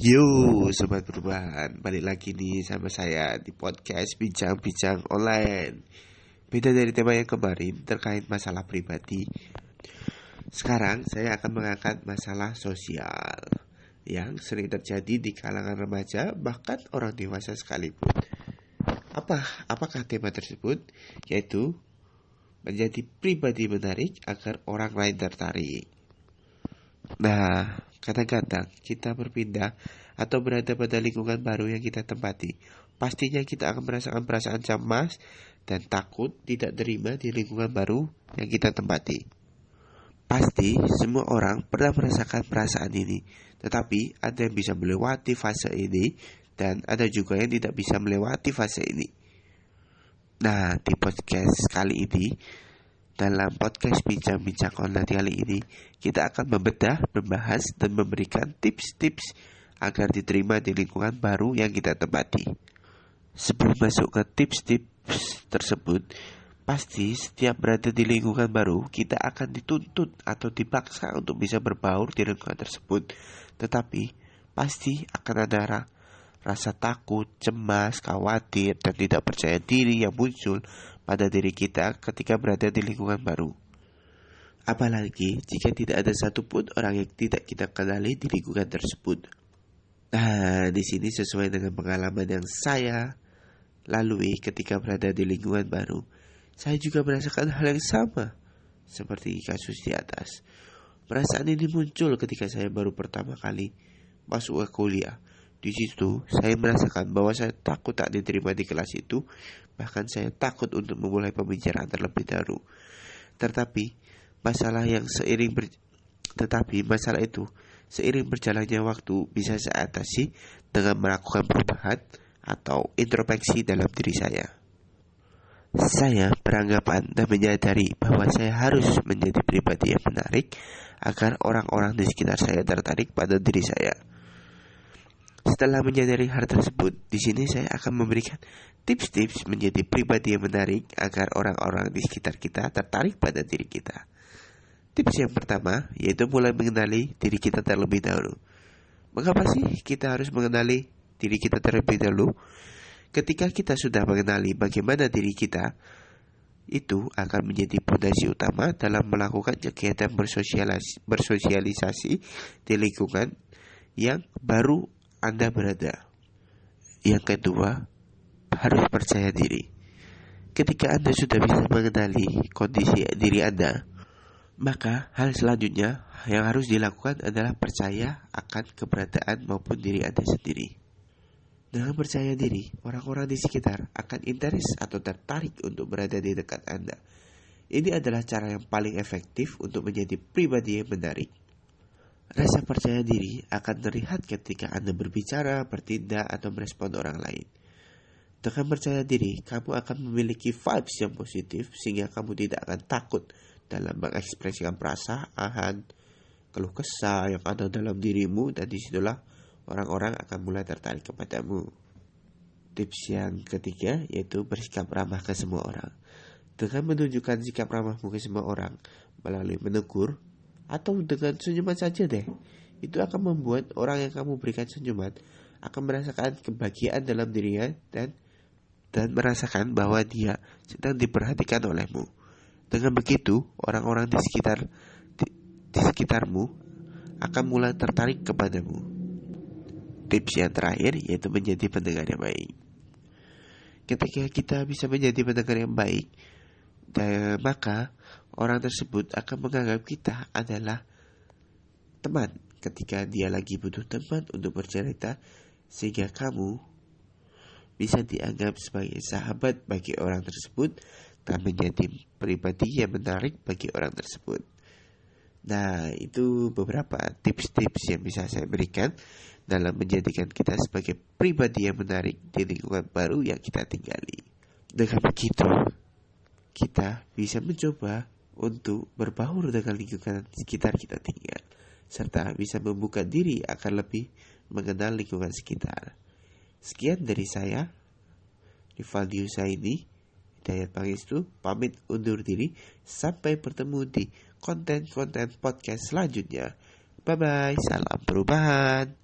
Yo, sobat perubahan, balik lagi nih sama saya di podcast Bincang-Bincang Online. Beda dari tema yang kemarin terkait masalah pribadi. Sekarang saya akan mengangkat masalah sosial yang sering terjadi di kalangan remaja bahkan orang dewasa sekalipun. Apakah tema tersebut? Yaitu menjadi pribadi menarik agar orang lain tertarik. Nah, kadang-kadang kita berpindah atau berada pada lingkungan baru yang kita tempati. Pastinya kita akan merasakan perasaan cemas dan takut tidak terima di lingkungan baru yang kita tempati. Pasti semua orang pernah merasakan perasaan ini, tetapi ada yang bisa melewati fase ini dan ada juga yang tidak bisa melewati fase ini. Nah, di podcast kali ini, dalam podcast Bincang-Bincang Online kali ini, kita akan membedah, membahas, dan memberikan tips-tips agar diterima di lingkungan baru yang kita tempati. Sebelum masuk ke tips-tips tersebut, pasti setiap berada di lingkungan baru, kita akan dituntut atau dipaksa untuk bisa berbaur di lingkungan tersebut. Tetapi, pasti akan ada rasa takut, cemas, khawatir, dan tidak percaya diri yang muncul pada diri kita ketika berada di lingkungan baru. Apalagi jika tidak ada satupun orang yang tidak kita kenali di lingkungan tersebut. Nah, di sini sesuai dengan pengalaman yang saya lalui ketika berada di lingkungan baru, saya juga merasakan hal yang sama seperti kasus di atas. Perasaan ini muncul ketika saya baru pertama kali masuk ke kuliah. Di situ, saya merasakan bahwa saya takut tak diterima di kelas itu, bahkan saya takut untuk memulai pembicaraan terlebih dahulu. Tetapi masalah itu seiring berjalannya waktu bisa saya atasi dengan melakukan perubahan atau introspeksi dalam diri saya. Saya beranggapan dan menyadari bahwa saya harus menjadi pribadi yang menarik agar orang-orang di sekitar saya tertarik pada diri saya. Setelah menyadari hal tersebut, di sini saya akan memberikan tips-tips menjadi pribadi yang menarik agar orang-orang di sekitar kita tertarik pada diri kita. Tips yang pertama yaitu mulai mengenali diri kita terlebih dahulu. Mengapa sih kita harus mengenali diri kita terlebih dahulu? Ketika kita sudah mengenali bagaimana diri kita, itu akan menjadi fondasi utama dalam melakukan kegiatan bersosialisasi di lingkungan yang baru Anda berada. Yang kedua, harus percaya diri. Ketika Anda sudah bisa mengenali kondisi diri Anda, maka hal selanjutnya yang harus dilakukan adalah percaya akan keberadaan maupun diri Anda sendiri. Dengan percaya diri, orang-orang di sekitar akan interest atau tertarik untuk berada di dekat Anda. Ini adalah cara yang paling efektif untuk menjadi pribadi yang menarik. Rasa percaya diri akan terlihat ketika Anda berbicara, bertindak, atau merespon orang lain. Dengan percaya diri, kamu akan memiliki vibes yang positif sehingga kamu tidak akan takut dalam mengekspresikan perasaan, keluh kesah yang ada dalam dirimu, dan disitulah orang-orang akan mulai tertarik kepadamu. Tips yang ketiga yaitu bersikap ramah ke semua orang. Dengan menunjukkan sikap ramahmu ke semua orang melalui menegur atau dengan senyuman saja deh, itu akan membuat orang yang kamu berikan senyuman akan merasakan kebahagiaan dalam dirinya dan merasakan bahwa dia sedang diperhatikan olehmu. Dengan begitu, orang-orang di sekitarmu akan mulai tertarik kepadamu. Tips yang terakhir yaitu menjadi pendengar yang baik. Ketika kita bisa menjadi pendengar yang baik, maka orang tersebut akan menganggap kita adalah teman ketika dia lagi butuh teman untuk bercerita, sehingga kamu bisa dianggap sebagai sahabat bagi orang tersebut dan menjadi pribadi yang menarik bagi orang tersebut. Nah, itu beberapa tips-tips yang bisa saya berikan dalam menjadikan kita sebagai pribadi yang menarik di lingkungan baru yang kita tinggali. Dengan begitu, kita bisa mencoba untuk berbaur dengan lingkungan sekitar kita tinggal, serta bisa membuka diri akan lebih mengenal lingkungan sekitar. Sekian dari saya, Rivaldi Husaini, Hidayat Pangestu, pamit undur diri. Sampai bertemu di konten-konten podcast selanjutnya. Bye-bye, salam perubahan.